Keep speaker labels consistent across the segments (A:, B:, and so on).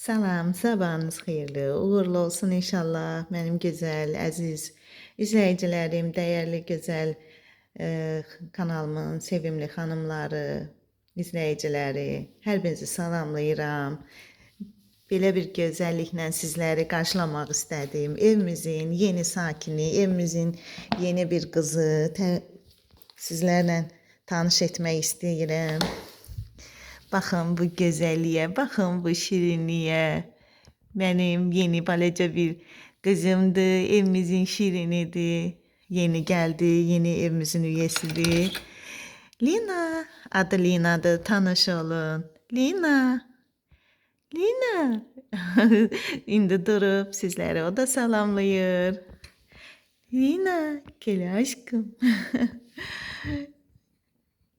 A: Salam, sabahınız xeyirli, uğurlu olsun inşallah. Mənim gözəl, əziz izləyicilərim, dəyərli, gözəl kanalımın sevimli xanımları, izləyiciləri, hər birinizi salamlayıram. Belə bir gözəlliklə sizləri qarşılamaq istədim. Evimizin yeni sakini, evimizin yeni bir qızı sizlərlə tanış etmək istəyirəm. Baxın bu gözəlliyə, baxın bu şirinliyə. Mənim yeni balaca bir qızımdır, evimizin şirinidir. Yeni gəldi, yeni evimizin üyəsidir. Lina, adı Linadır, tanış olun. Lina, Lina. İndi durub sizləri o da salamlayır. Lina, gəl aşkım.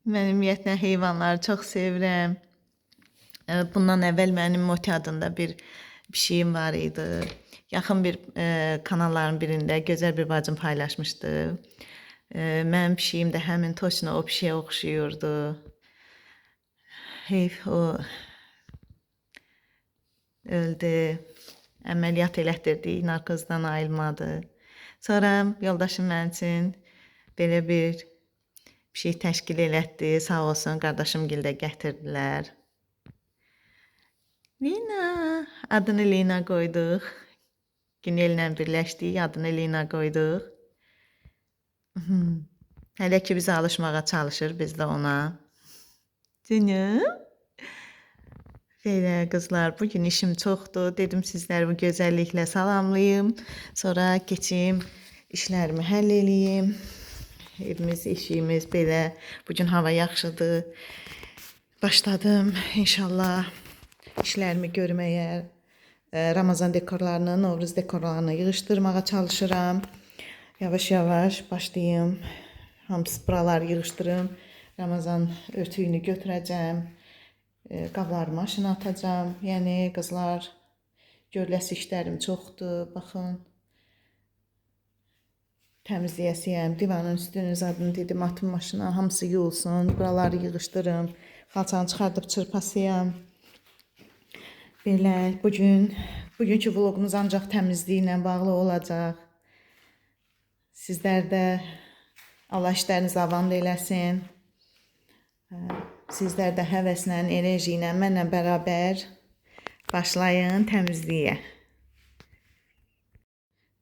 A: Mən ümumiyyətlə heyvanları çox sevirəm. Bundan əvvəl mənim Moti adında bir pişiyim var idi. Yaxın bir kanalların birində gözəl bir bacım paylaşmışdı. Mənim pişiyim də həmin точно o pişiyə oxşuyurdu. Heyf, o öldü. Əməliyyat elətdirdik, narkozdan ayılmadı. Sonra yoldaşım mənim üçün belə bir pişik təşkil elətdi. Sağ olsun, qardaşım gildə gətirdilər. Lina, adını Lina qoyduq. Günellə birləşdik, adını Lina qoyduq. Hələ ki biz alışmağa çalışır, biz də ona. Canım. Belə qızlar, bugün işim çoxdur. Dedim sizləri bu gözəlliklə salamlayım. Sonra keçim, işlərimi həll eləyim. Evimiz, işimiz belə. Bugün hava yaxşıdır. Başladım inşallah işlərimi görməyə. Ramazan dekorlarını, Novruz dekorlarını yığışdırmağa çalışıram. Yavaş-yavaş başlayım. Hamısı buraları yığışdırım. Ramazan örtüyünü götürəcəm. Qablarımı maşına atacağım. Yəni qızlar, görüləsi işlərim çoxdur. Baxın. Təmizləyəsiyəm. Divanın üstünü zadını dedim, atım maşına, hamısı yuyulsun. Buraları yığışdırım. Xalçanı çıxardıb çırpasıyam. Belə, bugünkü vloqumuz ancaq təmizliklə bağlı olacaq. Sizlər də Allah işlərinizi avan eləsin. Sizlər də həvəslə, enerji ilə mənlə bərabər başlayın təmizliyə.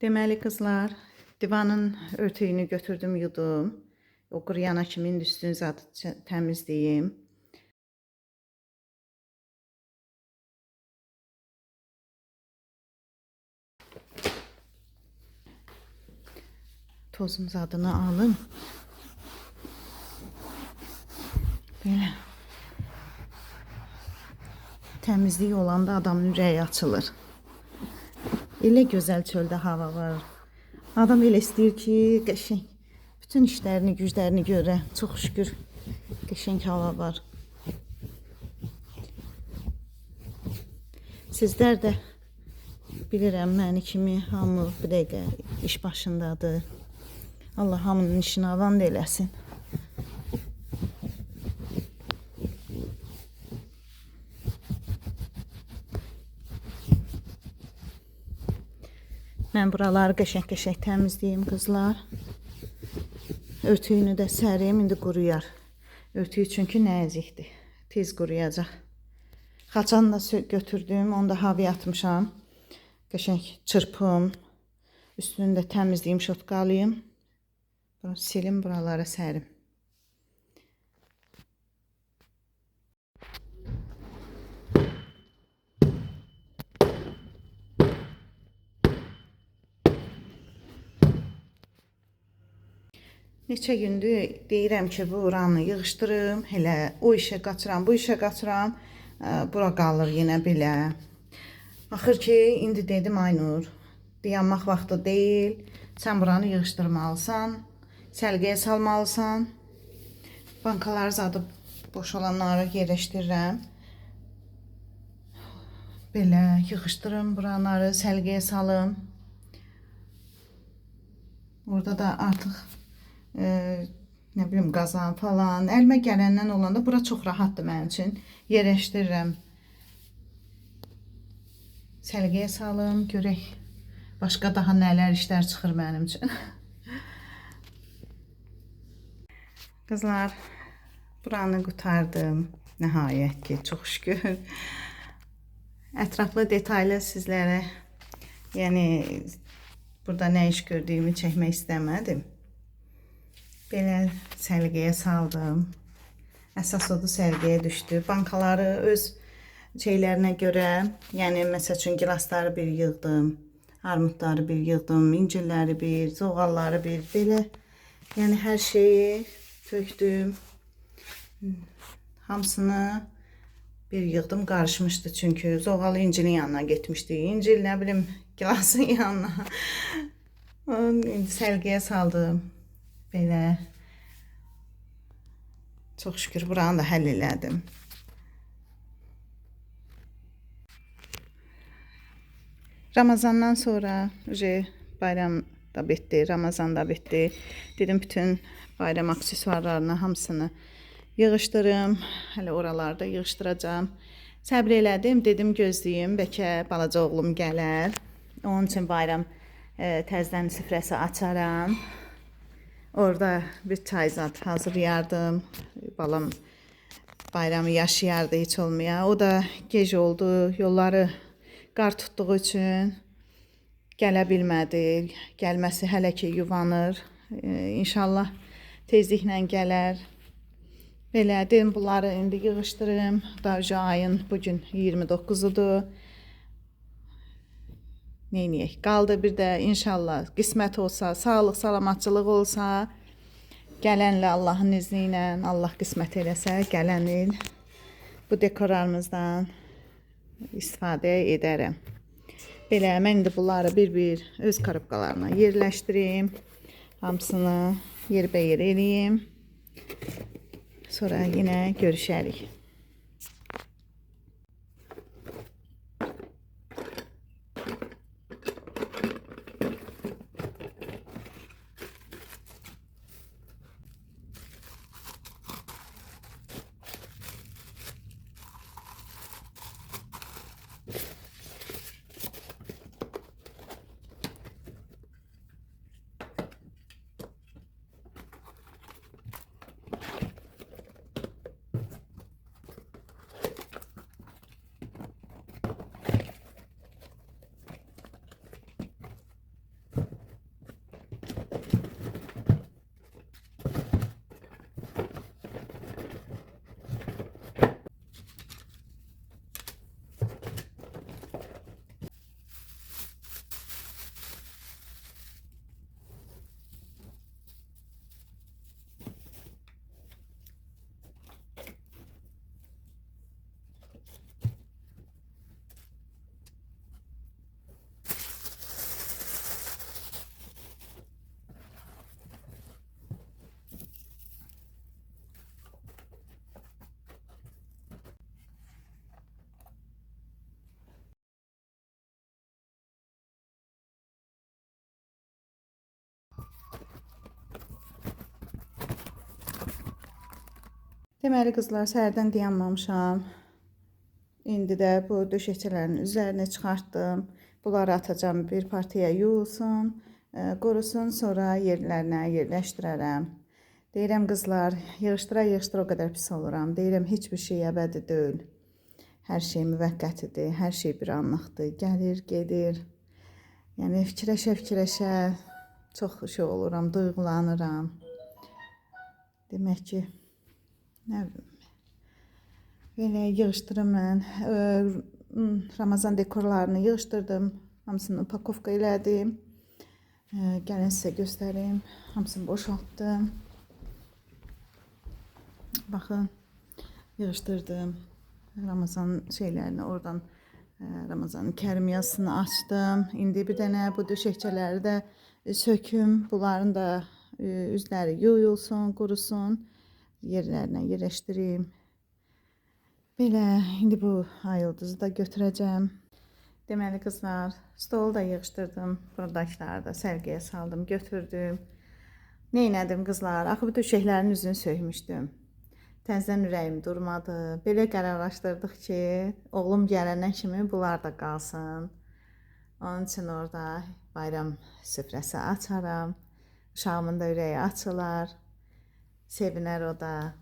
A: Deməli qızlar, divanın örtüyünü götürdüm, yudum. O quruyana kimi üstünü zadı təmizləyim. Tozun zadını alım. Belə. Təmizlik olanda adamın ürəyi açılır. Elə gözəl çöldə hava var. Adam elə istəyir ki, qəşəng bütün işlərini, güclərini görə. Çox şükür qəşəng hava var. Sizlər də bilirəm, məni kimi hamı bir dəqiqə iş başındadır. Allah hamının işini avan eləsin. Mən buraları qəşəng-qəşəng təmizləyim qızlar. Örtüyünü də sərim, indi quruyar. Örtüyü çünki nəzikdir, tez quruyacaq. Xalçanı da götürdüm, onu da havaya atmışam. Qəşəng çırpım, üstünü də təmizləyim, şotqalayım. Silim, buralara sərim. Neçə gündür deyirəm ki, bu oranı yığışdırım, elə o işə qaçıram, bu işə qaçıram, bura qalır yenə belə. Axır ki, indi dedim Aynur, dayanmaq vaxtı deyil, sən buranı yığışdırmalısan, səlqəyə salmalısan. Bankaları zadıb boş olanları yerləşdirirəm. Belə yığışdırım buraları, səlqəyə salım. Orada da artıq nə bilim qazan falan, əlimə gələndən olanda bura çox rahatdır mənim üçün. Yerləşdirirəm. Səliqəyə salım, görək başqa daha nələr işlər çıxır mənim üçün. Qızlar, buranı qurtardım. Nəhayət ki, çox şükür. Ətraflı detaylı sizlərə, yəni burada nə iş gördüyümü çəkmək istəmədim. Belə səliqəyə saldım. Əsas odur səliqəyə düşdü. Bankaları öz şeylərinə görə, yəni məsəl üçün gilasları bir yığdım, armudları bir yığdım, incirləri bir, zoğalları bir, belə yəni hər şeyi tökdüm. Hamısını bir yığdım, qarışmışdı çünki zoğalı incirin yanına getmişdi. İncir nə bilim gilasın yanına. İndi səliqəyə saldım. Belə çox şükür buranı da həll elədim. Ramazandan sonra bayram da bitdi, Ramazan da bitdi. Dedim bütün bayram aksesuarlarını hamısını yığışdırım. Hələ oralarda yığışdıracağam. Səbr elədim, dedim gözləyim, bəlkə balaca oğlum gələr. Onun üçün bayram təzədən süfrəsi açaram. Orada bir çay zad hazırlayardım. Balam bayramı yaşayardı heç olmaya. O da gec oldu, yolları qar tutduğu üçün gələ bilmədi. Gəlməsi hələ ki yuvanır. İnşallah tezliklə gələr. Belə dedim, bunları indi yığışdırım. Daha ayın bugün 29-udur. Neyniyək? Qaldı bir də inşallah qismət olsa, sağlıq, salamatçılıq olsa, gələnlə Allahın izni ilə, Allah qismət eləsə, gələn il bu dekorlarımızdan istifadə edərəm. Belə mən indi bunları bir-bir öz karobkalarına yerləşdirim. Hamısını yerbəyer eləyim. Sonra yenə görüşərik. Deməli qızlar, səhərdən dayanmamışam. İndi də bu döşəkçələrin üzərinə çıxartdım. Bunları atacağım, bir partiyə yuyulsun, qurusun, sonra yerlərinə yerləşdirərəm. Deyirəm qızlar, yığışdıra-yığışdıra o qədər pis oluram. Deyirəm, heç bir şey əbədi deyil. Hər şey müvəqqətidir, hər şey bir anlıqdır. Gəlir, gedir. Yəni fikirləşə-fikirləşə çox şey oluram, duyğulanıram. Demək ki, nə bilim. Belə yığışdırım mən. Ramazan dekorlarını yığışdırdım. Hamısını upakovka elədim. Gəlin sizə göstərim. Hamısını boşaltdım. Baxın, yığışdırdım. Ramazan şeylərini oradan Ramazanın Kərim yazısını açdım. İndi bir dənə bu döşəkçələri də söküm. Bunların da üzləri yuyulsun, qurusun. Yerlərinə yerləşdireyim. Belə, indi bu ay yıldızı da götürəcəm. Deməli qızlar, stolu da yığışdırdım. Buradakiləri da sərgiyə saldım, götürdüm. Neynədim qızlar? Axı bu döşəklərin üzünü sökmüşdüm. Təzədən ürəyim durmadı. Belə qərarlaşdırdıq ki, oğlum gələndən kimi bunlar da qalsın. Onun üçün orada bayram süfrəsi açaram. Uşağımın da ürəyi açılar. Sevinər o da.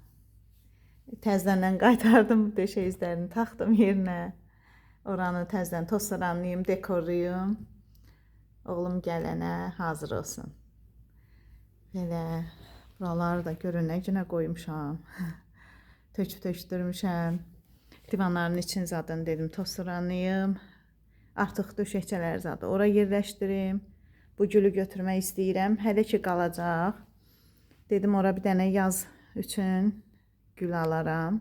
A: Təzədən qaytardım döşək izlərini, taxdım yerinə. Oranı təzədən tozsoranlayım, dekorlayım. Oğlum gələnə hazır olsun. Belə buraları da görün nə günə qoymuşam. Tökdürmüşəm. Divanların için zaten dedim tozsoranlayım. Artıq döşəkçələri zaten ora yerləşdirim. Bu gülü götürmək istəyirəm. Hələ ki qalacaq. Dedim ora bir dənə yaz üçün gül alaram.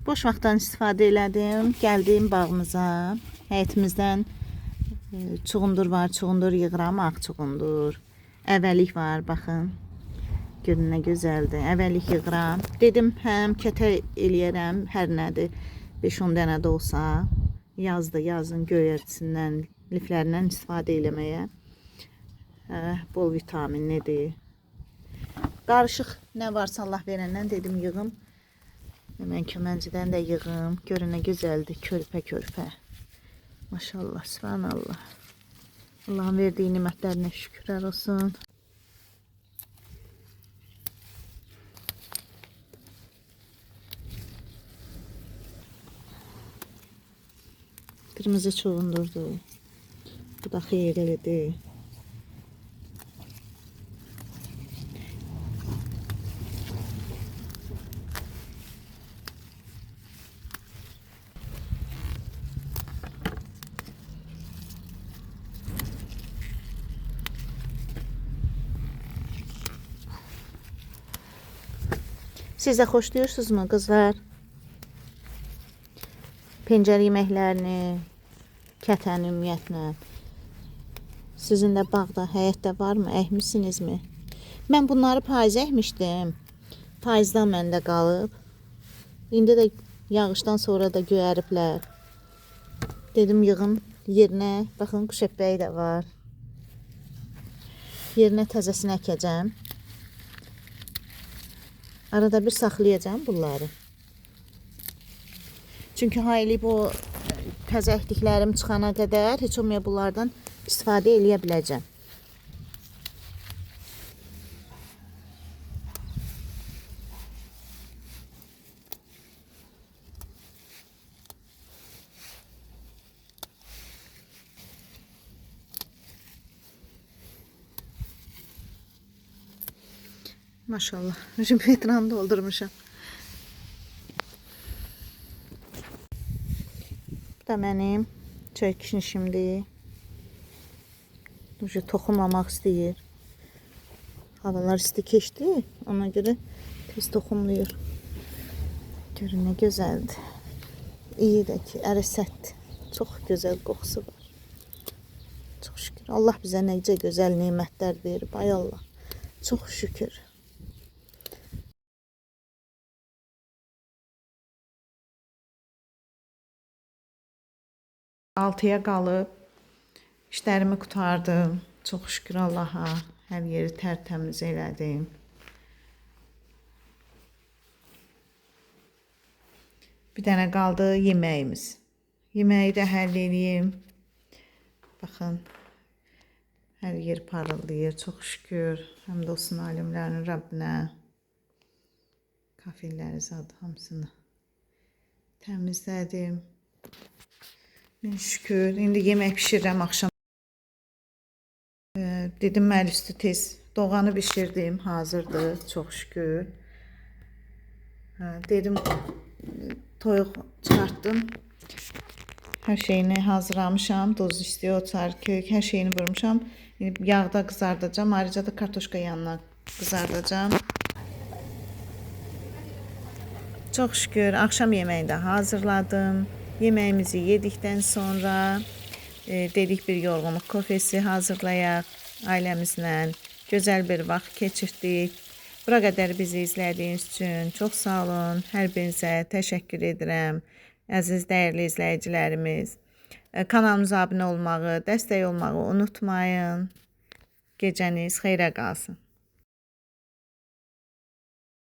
A: Boş vaxtdan istifadə elədim. Gəldim bağımıza. Həyətimizdən çuğundur var. Çuğundur yığıram. Ağ çuğundur. Əvəlik var. Baxın. Görün nə gözəldir. Əvəlik yığıram. Dedim həm kətə eləyərəm. Hər nədir. 5-10 dənə də olsa. Yazın göyərtisindən, liflərindən istifadə eləməyə. Bol vitaminlidir. Qarışıq nə varsa Allah verəndən dedim yığım. Hemen köməncidən də yığım. Görün nə gözəldir. Körpə. Maşallah, subhanallah. Allah'ın verdiği nimətlərinə şükürlər olsun. Kırmızı çuğundurdu. Bu da xeyirlidir. Siz də xoşlayırsınızmı qızlar? Pencər yeməklərini, kətəni ümumiyyətlə. Sizin də bağda, həyətdə varmı? Əkmisinizmi? Mən bunları payız əkmişdim. Payızdan məndə qalıb. İndi də yağışdan sonra da göyəriblər. Dedim yığım yerinə. Baxın quş əpbəyi də var. Yerinə təzəsini əkəcəm. Arada bir saxlayacağım bunları. Çünki hayli bu təzə əkdiklərim çıxana qədər heç olmaya bunlardan istifadə eləyə biləcəm. Maşallah. Şimdi ekranı doldurmuşam. Bu da mənim çəkişimdir. Toxumlamaq istəyir. Havalar isti keçdi. Ona görə tez toxumlayır. Görün nə gözəldir. İyi də ki, ərisətdir. Çox gözəl qoxusu var. Çox şükür. Allah bizə necə gözəl nemətlər verir. Ay Allah. Çox şükür. Altıya qalıb. İşlərimi qutardım. Çox şükür Allaha. Hər yeri tərtəmiz elədim. Bir dənə qaldı yeməyimiz. Yeməyi də həll edeyim. Baxın. Hər yer parıldayır. Çox şükür. Həmd olsun alimlərin Rəbbinə. Kafilləri zad hamısını təmizlədim. Min şükür. İndi yemək bişirirəm axşam. Dedim məl üstü tez. Doğanı bişirdim. Hazırdır. Çox şükür. Dedim toyuq çıxartdım. Hər şeyini hazırlamışam. Doz istiyor, kök, hər şeyini vurmuşam. Yağda qızardacağım. Ayrıca da kartoşka yanına qızardacağım. Çox şükür axşam yeməyini də hazırladım. Yeməyimizi yedikdən sonra dedik bir yorğunluq kofesi hazırlayaq ailəmizlə. Gözəl bir vaxt keçirdik. Bura qədər bizi izlədiyiniz üçün çox sağ olun. Hər birinizə təşəkkür edirəm. Əziz, dəyərli izləyicilərimiz. Kanalımıza abunə olmağı, dəstək olmağı unutmayın. Gecəniz xeyrə qalsın.